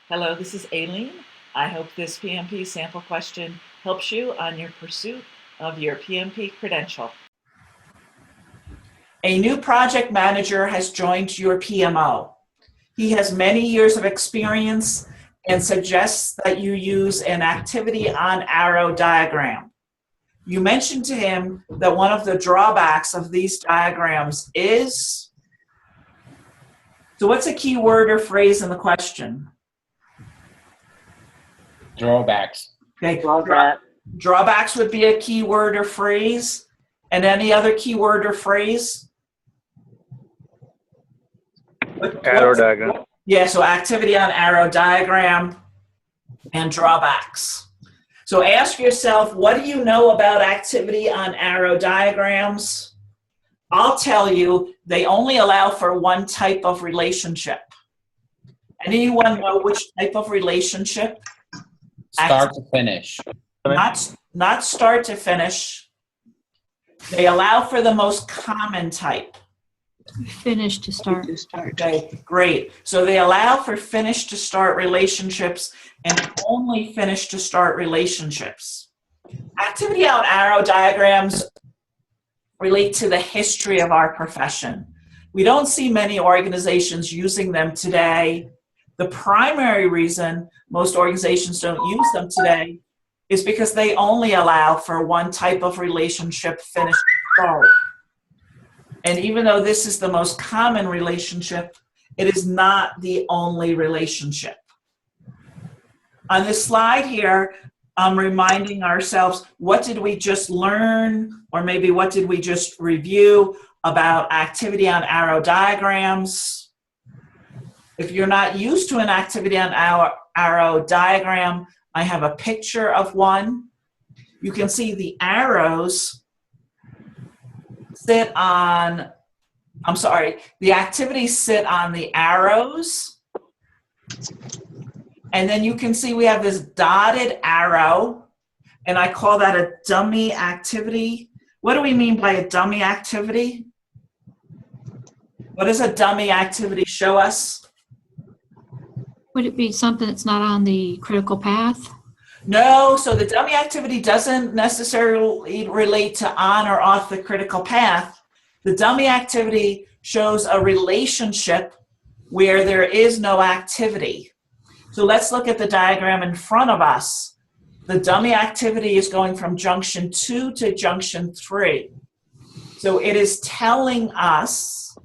Hello, this is Aileen. I hope this PMP sample question helps you on your pursuit of your PMP credential. A new project manager has joined your PMO. He has many years of experience and suggests that you use an activity on arrow diagram. You mentioned to him that one of the drawbacks of these diagrams is, so what's a key word or phrase in the question? Drawbacks. Okay. Drawbacks would be a key word or phrase. And any other key word or phrase? Arrow diagram. Yeah, so activity on arrow diagram and drawbacks. So ask yourself, what do you know about activity on arrow diagrams? I'll tell you, they only allow for one type of relationship. Anyone know which type of relationship? Start to finish. Not start to finish. They allow for the most common type. Finish to start. Okay, great. So they allow for finish to start relationships and only finish to start relationships. Activity on arrow diagrams relate to the history of our profession. We don't see many organizations using them today. The primary reason most organizations don't use them today is because they only allow for one type of relationship, finish to start. And even though this is the most common relationship, it is not the only relationship. On this slide here, I'm reminding ourselves, what did we just learn, or maybe what did we just review about activity on arrow diagrams? If you're not used to an activity on arrow diagram, I have a picture of one. You can see the arrows sit on, the activities sit on the arrows. And then you can see we have this dotted arrow, and I call that a dummy activity. What do we mean by a dummy activity? What does a dummy activity show us? Would it be something that's not on the critical path? No, so the dummy activity doesn't necessarily relate to on or off the critical path. The dummy activity shows a relationship where there is no activity. So let's look at the diagram in front of us. The dummy activity is going from junction 2 to junction 3. So it is telling us,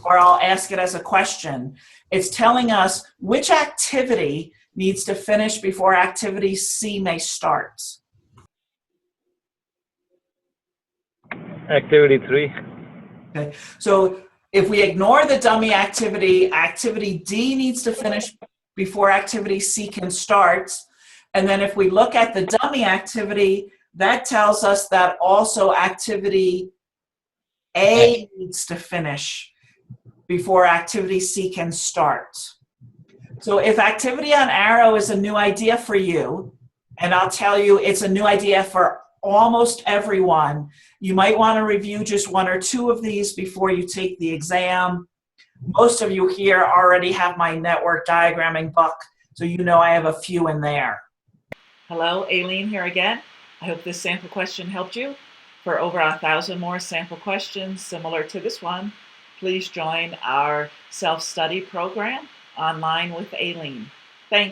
or I'll ask it as a question, it's telling us which activity needs to finish before activity C may start. Activity 3. Okay, so if we ignore the dummy activity, activity D needs to finish before activity C can start. And then if we look at the dummy activity, that tells us that also activity A needs to finish before activity C can start. So if activity on arrow is a new idea for you, and I'll tell you it's a new idea for almost everyone, you might want to review just one or two of these before you take the exam. Most of you here already have my network diagramming book, so you know I have a few in there. Hello, Aileen here again. I hope this sample question helped you. For over 1,000 more sample questions similar to this one, please join our self-study program online with Aileen. Thanks.